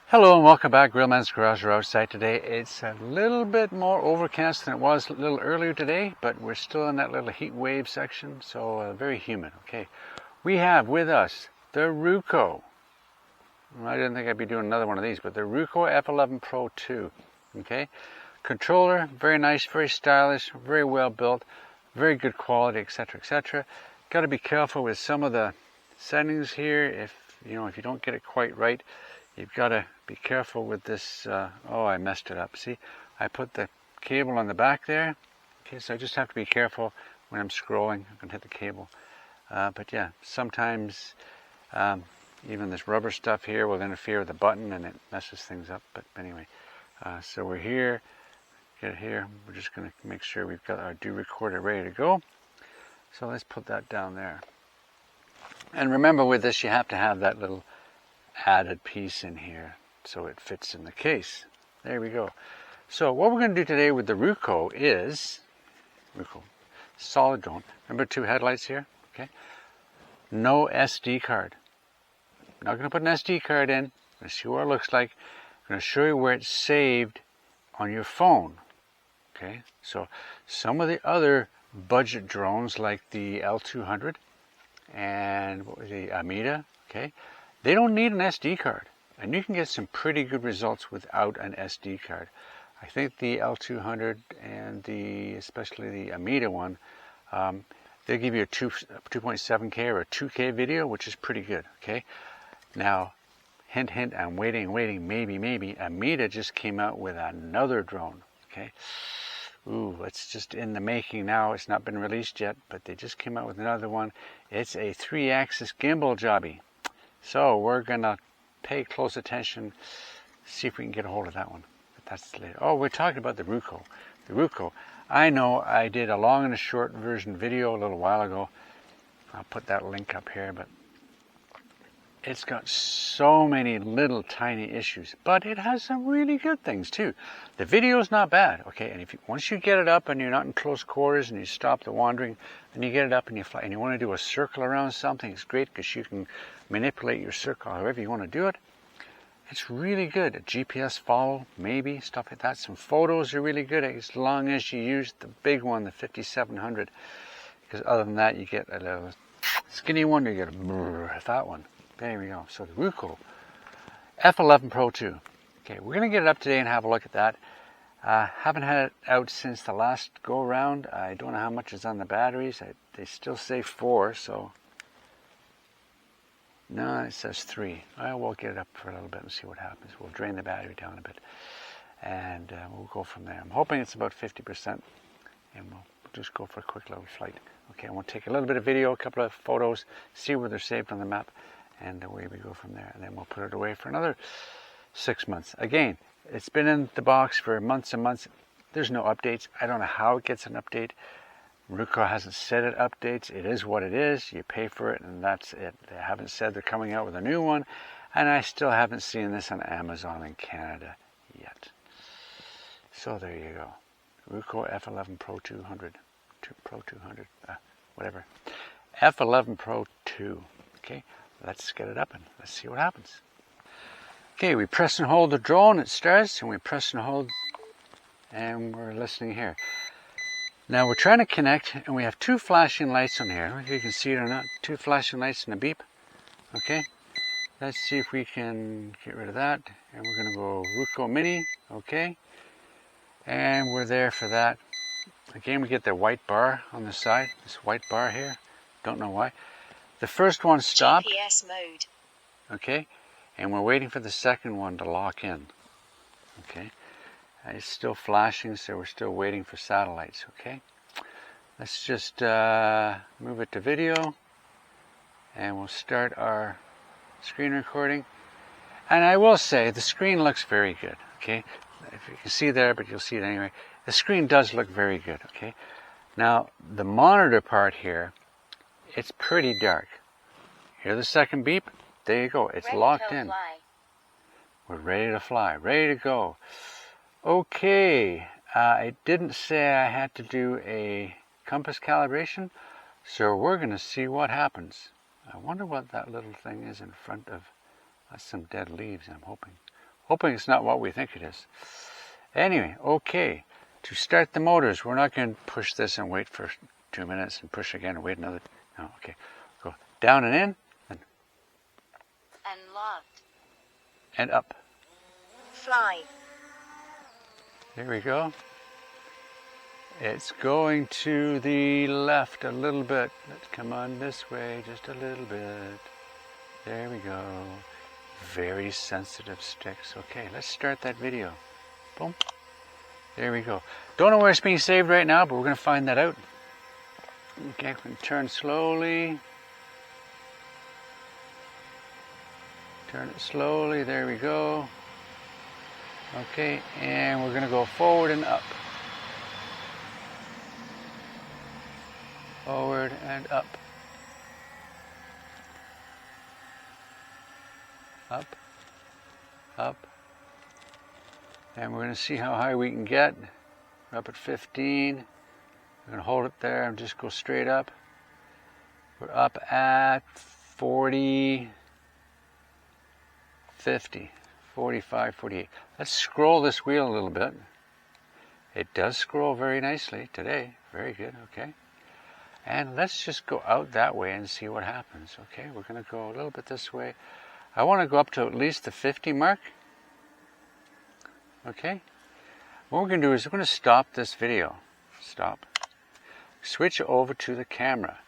Hello and welcome back. Grillman's Garage. We're outside today. It's a little bit more overcast than it was a little earlier today, but we're still in that little heat wave section, so very humid. Okay, we have with us the Ruko. I didn't think I'd be doing another one of these, but the Ruko F11 Pro 2. Okay, controller, very nice, very stylish, very well built, very good quality, etc., etc. Got to be careful with some of the settings here. If you don't get it quite right, you've got to be careful with this. Oh, I messed it up. See, I put the cable on the back there. Okay, so I just have to be careful when I'm scrolling. I can hit the cable. But yeah, sometimes even this rubber stuff here will interfere with the button and it messes things up. But anyway, so we're here. Get here. We're just going to make sure we've got our do recorder ready to go. So let's put that down there. And remember, with this, you have to have that little added piece in here so it fits in the case. There we go. So what we're going to do today with the Ruko is solid drone. Remember, 2 headlights here. Okay, no SD card. I'm not going to put an SD card in. I'm going to see what it looks like. I'm going to show you where it's saved on your phone. Okay, so some of the other budget drones like the L200 and the Amida, okay, they don't need an SD card, and you can get some pretty good results without an SD card. I think the L200 and especially the Amida one, they give you a 2.7K or a 2K video, which is pretty good. Okay, now hint, hint, I'm waiting, maybe. Amida just came out with another drone. Okay, ooh, it's just in the making now. It's not been released yet, but they just came out with another one. It's a 3-axis gimbal jobby. So we're gonna pay close attention, see if we can get a hold of that one. But that's later. Oh, we're talking about the Ruko. The Ruko. I know I did a long and a short version video a little while ago. I'll put that link up here, but it's got so many little tiny issues, but it has some really good things too. The video is not bad, okay? And once you get it up and you're not in close quarters and you stop the wandering, and you get it up and you fly and you want to do a circle around something, it's great because you can manipulate your circle however you want to do it. It's really good. A GPS follow, maybe, stuff like that. Some photos are really good as long as you use the big one, the 5700, because other than that you get a little skinny one, you get a fat one. There we go. So the Ruko F11 Pro 2. Okay, we're going to get it up today and have a look at that. Haven't had it out since the last go around. I don't know how much is on the batteries. They still say 4, so no, it says 3. We'll get it up for a little bit and see what happens. We'll drain the battery down a bit and we'll go from there. I'm hoping it's about 50% and we'll just go for a quick little flight. Okay, we'll take a little bit of video, a couple of photos, see where they're saved on the map, and away we go from there. And then we'll put it away for another 6 months. Again, it's been in the box for months and months. There's no updates. I don't know how it gets an update. Ruko hasn't said it updates. It is what it is. You pay for it and that's it. They haven't said they're coming out with a new one, and I still haven't seen this on Amazon in Canada yet. So there you go. Ruko F11 Pro 200. Pro 200. Whatever. F11 Pro 2. Okay. Let's get it up and let's see what happens. Okay, we press and hold the drone, it starts, and we press and hold, and we're listening here. Now we're trying to connect, and we have 2 flashing lights on here. I don't know if you can see it or not. 2 flashing lights and a beep. Okay, let's see if we can get rid of that. And we're going to go Ruko Mini. Okay, and we're there for that. Again, we get the white bar on the side. This white bar here. Don't know why. The first one stopped. GPS mode. Okay, and we're waiting for the second one to lock in. Okay, it's still flashing, so we're still waiting for satellites. Okay, let's just move it to video, and we'll start our screen recording. And I will say the screen looks very good. Okay, if you can see there, but you'll see it anyway. The screen does look very good. Okay, now the monitor part here, it's pretty dark. Hear the second beep? There you go. It's ready locked to in. Fly. We're ready to fly. Ready to go. Okay. It didn't say I had to do a compass calibration, so we're going to see what happens. I wonder what that little thing is in front of. That's some dead leaves, I'm hoping. Hoping it's not what we think it is. Anyway, okay. To start the motors, we're not going to push this and wait for 2 minutes and push again and wait another. No, okay. Go down and in. And locked. And up. Fly. There we go. It's going to the left a little bit. Let's come on this way just a little bit. There we go. Very sensitive sticks. Okay, let's start that video. Boom. There we go. Don't know where it's being saved right now, but we're going to find that out. Okay, we can turn slowly. Turn it slowly. There we go. Okay, and we're going to go forward and up. Forward and up. Up. Up. And we're going to see how high we can get. We're up at 15. We're going to hold it there and just go straight up. We're up at 40, 50, 45, 48. Let's scroll this wheel a little bit. It does scroll very nicely today. Very good, okay. And let's just go out that way and see what happens, okay. We're going to go a little bit this way. I want to go up to at least the 50 mark. Okay. What we're going to do is we're going to stop this video. Stop. Switch over to the camera.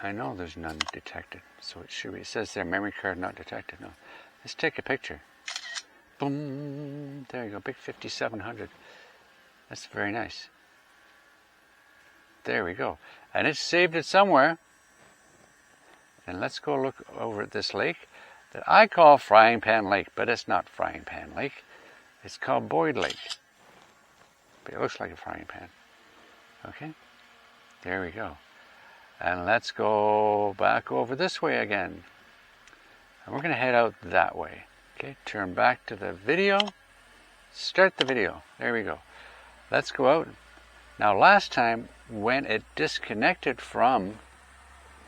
I know there's none detected, so it should be. It says there, memory card not detected. No. Let's take a picture. Boom. There you go. Big 5700. That's very nice. There we go. And it's saved it somewhere. And let's go look over at this lake that I call Frying Pan Lake, but it's not Frying Pan Lake. It's called Boyd Lake. But it looks like a frying pan. Okay? There we go. And let's go back over this way again. And we're going to head out that way. Okay? Turn back to the video. Start the video. There we go. Let's go out. Now last time when it disconnected from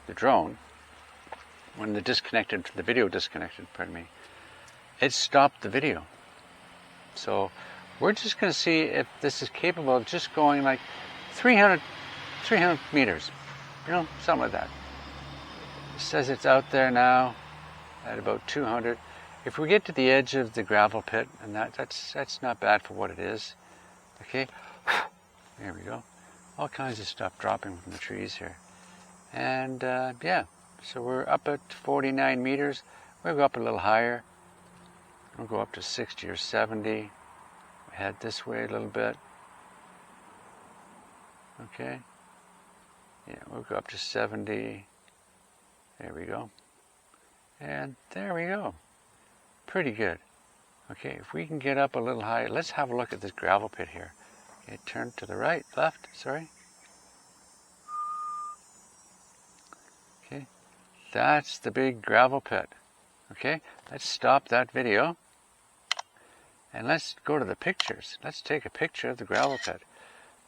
the drone, when the video disconnected, pardon me, it stopped the video. So we're just going to see if this is capable of just going like 300 meters, you know, something like that. It says it's out there now at about 200. If we get to the edge of the gravel pit, and that's not bad for what it is. Okay, there we go. All kinds of stuff dropping from the trees here. And yeah. So we're up at 49 meters. We'll go up a little higher. We'll go up to 60 or 70. We head this way a little bit. Okay. Yeah, we'll go up to 70. There we go. And there we go. Pretty good. Okay, if we can get up a little higher, let's have a look at this gravel pit here. Okay, turn to the right, left, sorry. Okay. That's the big gravel pit. Okay, let's stop that video and let's go to the pictures. Let's take a picture of the gravel pit.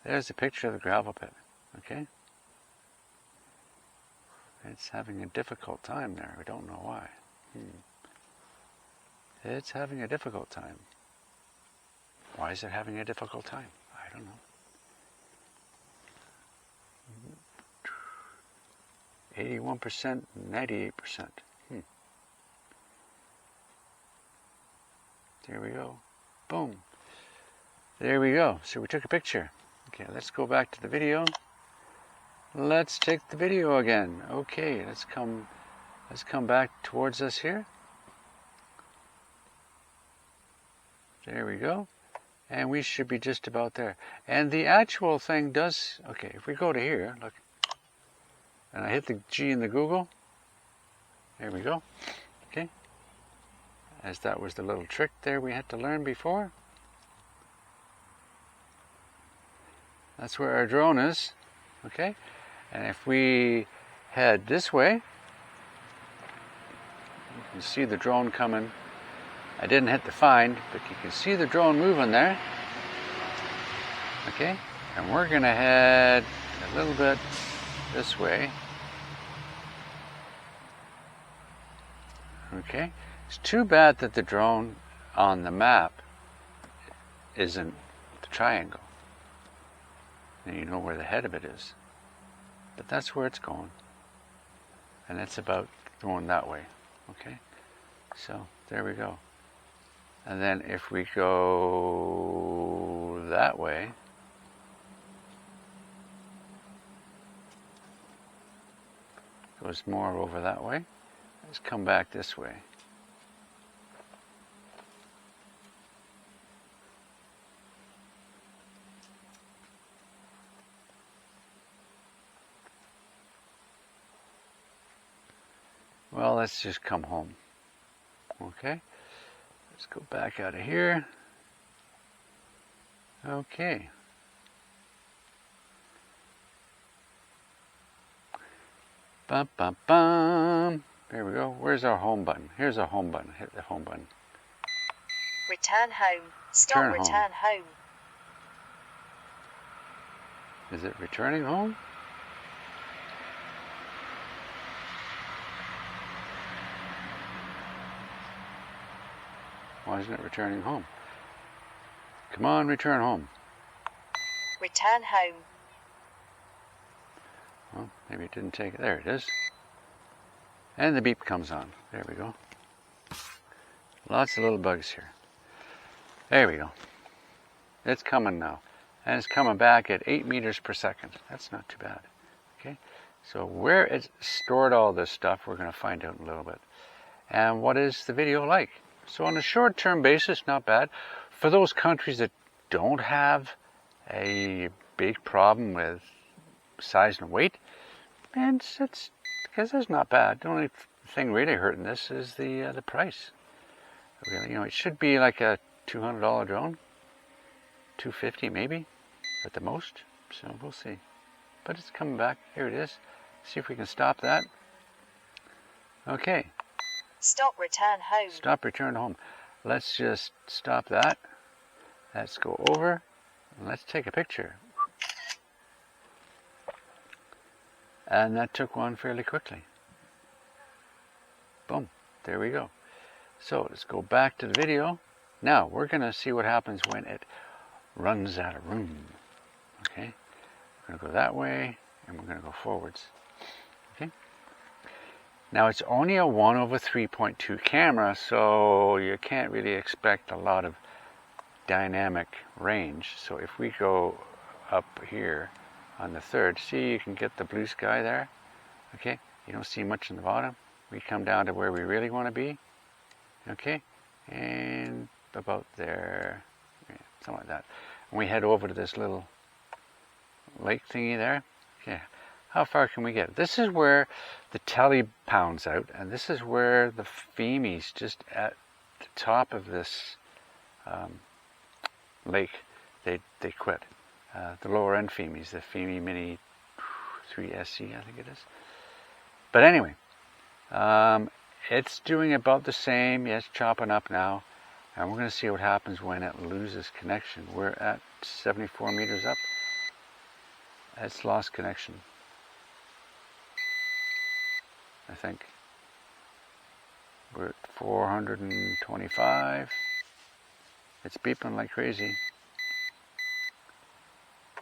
There's a picture of the gravel pit. Okay, it's having a difficult time there. We don't know why. It's having a difficult time. Why is it having a difficult time? I don't know. 81%, 98%. There we go. Boom. There we go. So we took a picture. Okay, let's go back to the video. Let's take the video again. Okay, let's come back towards us here. There we go. And we should be just about there. And the actual thing does, okay, if we go to here, look, and I hit the G in the Google, there we go, okay, as that was the little trick there we had to learn before. That's where our drone is, okay, and if we head this way, you can see the drone coming. I didn't hit the find, but you can see the drone moving there, okay, and we're going to head a little bit this way. Okay, It's too bad that the drone on the map isn't the triangle. And you know where the head of it is. But that's where it's going. And it's about going that way. Okay? So there we go. And then if we go that way, goes more over that way. Let's come back this way. Well, let's just come home. Okay, let's go back out of here. Okay. Bum, bum, bum. There we go. Where's our home button? Here's our home button. Hit the home button. Return home. Stop return home. Is it returning home? Why isn't it returning home? Come on, return home. Return home. Well, maybe it didn't take it. There it is. And the beep comes on. There we go. Lots of little bugs here. There we go. It's coming now. And it's coming back at 8 meters per second. That's not too bad. Okay. So where it's stored all this stuff, we're going to find out in a little bit. And what is the video like? So on a short-term basis, not bad. For those countries that don't have a big problem with size and weight, and it's because it's not bad. The only thing really hurting this is the price. Really, you know, it should be like a $200 drone, $250 maybe, at the most. So we'll see. But it's coming back. Here it is. See if we can stop that. Okay. Stop return home. Stop return home. Let's just stop that. Let's go over and let's take a picture. And that took one fairly quickly. Boom. There we go. So let's go back to the video. Now we're going to see what happens when it runs out of room. Okay. We're going to go that way and we're going to go forwards. Okay. Now it's only a 1/3.2 camera, so you can't really expect a lot of dynamic range. So if we go up here on the third, see, you can get the blue sky there. Okay, you don't see much in the bottom. We come down to where we really want to be. Okay, and about there, yeah, something like that. And we head over to this little lake thingy there. Okay. How far can we get? This is where the telly pounds out, and this is where the Femies, just at the top of this lake, they quit. The lower end Femies, the Femi Mini 3SE, I think it is. But anyway, it's doing about the same. Yeah, it's chopping up now, and we're going to see what happens when it loses connection. We're at 74 meters up. It's lost connection, I think. We're at 425. It's beeping like crazy.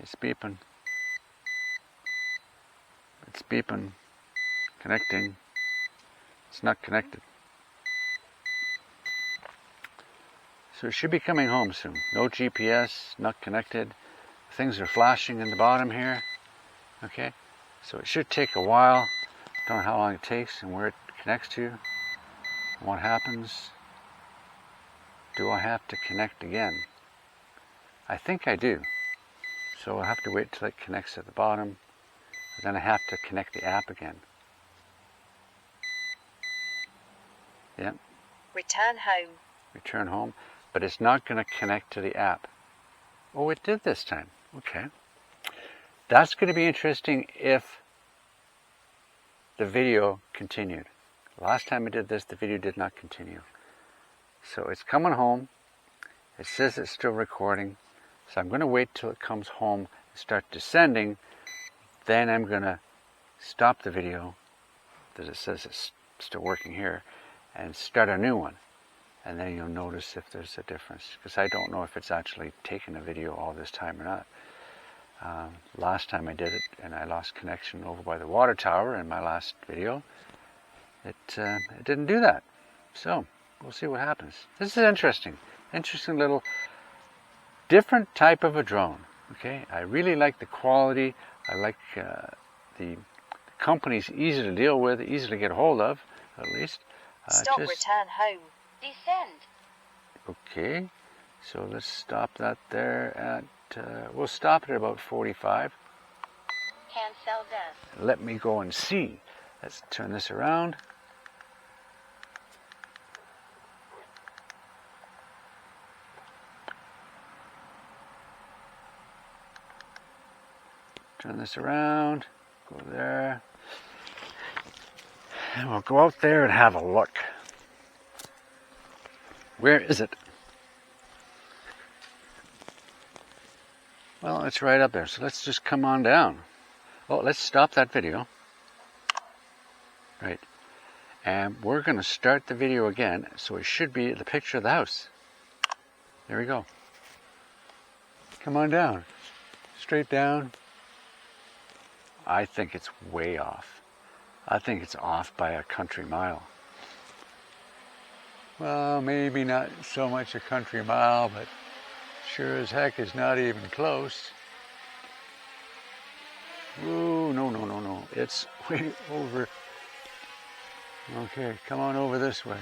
It's beeping. It's beeping. Connecting. It's not connected. So it should be coming home soon. No GPS, not connected. Things are flashing in the bottom here. Okay, so it should take a while. Don't know how long it takes and where it connects to. What happens? Do I have to connect again? I think I do. So I'll have to wait till it connects at the bottom. Then I have to connect the app again. Yep. Return home. Return home. But it's not going to connect to the app. Oh, it did this time. Okay. That's going to be interesting if the video continued. Last time I did this, the video did not continue. So it's coming home. It says it's still recording. So I'm going to wait till it comes home and start descending. Then I'm going to stop the video, because it says it's still working here. and start a new one. And then you'll notice if there's a difference, because I don't know if it's actually taken a video all this time or not. Last time I did it and I lost connection over by the water tower in my last video, it didn't do that. So we'll see what happens. This is interesting little different type of a drone. Okay, I really like the quality. I like the company's easy to deal with, easy to get a hold of, at least. Stop, return home. Descend. Okay, so let's stop that there at, we'll stop it at about 45. Cancel this. Let me go and see. Let's turn this around. Turn this around, go there. And we'll go out there and have a look. Where is it? Well, it's right up there, so let's just come on down. Oh, let's stop that video. Right. And we're going to start the video again, so it should be the picture of the house. There we go. Come on down. Straight down. I think it's way off. I think it's off by a country mile. Well, maybe not so much a country mile, but sure as heck is not even close. Ooh, no. It's way over. Okay, come on over this way.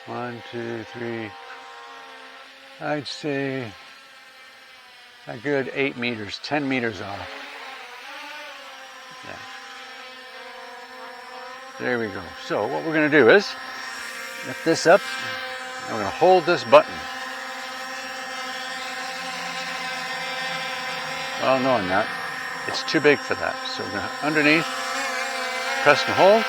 1, 2, 3. I'd say a good 8 meters, 10 meters off. Yeah. There we go. So what we're going to do is lift this up, and we're going to hold this button. Well, no, I'm not. It's too big for that. So we're going to underneath, press and hold.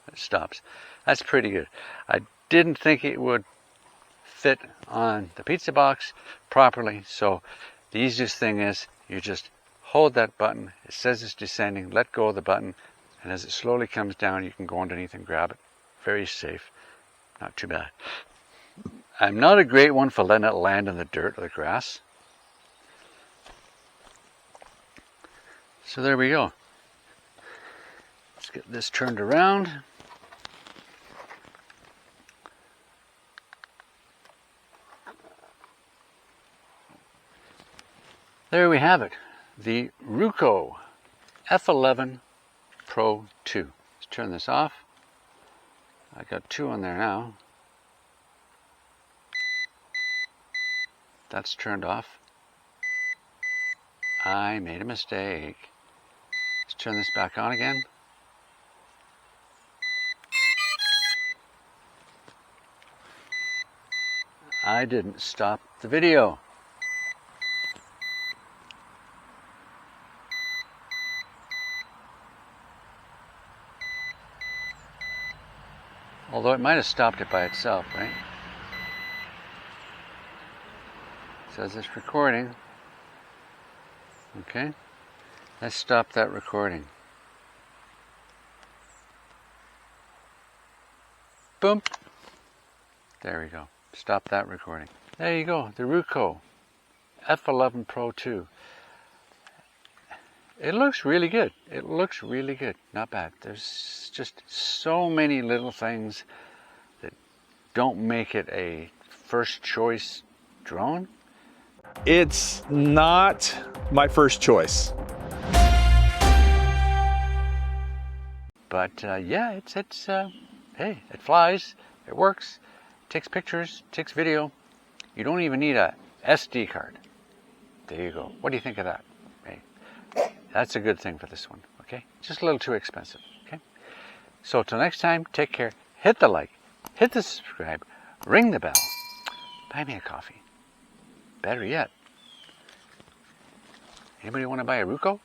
It stops. That's pretty good. I didn't think it would fit on the pizza box properly, so the easiest thing is you just hold that button. It says it's descending, let go of the button, and as it slowly comes down, you can go underneath and grab it. Very safe, not too bad. I'm not a great one for letting it land in the dirt or the grass. So there we go. Let's get this turned around. There we have it, the Ruko F11 Pro 2. Let's turn this off. I got 2 on there now. That's turned off. I made a mistake. Let's turn this back on again. I didn't stop the video. Although it might have stopped it by itself, right? It says it's recording. Okay. Let's stop that recording. Boom. There we go. Stop that recording. There you go. The Ruko F11 Pro 2. It looks really good. It looks really good. Not bad. There's just so many little things that don't make it a first choice drone. It's not my first choice. But yeah, hey, it flies, it works, takes pictures, takes video. You don't even need a SD card. There you go. What do you think of that? Hey, that's a good thing for this one, okay? Just a little too expensive, okay? So till next time, take care. Hit the like, hit the subscribe, ring the bell, buy me a coffee. Better yet, anybody want to buy a Ruko?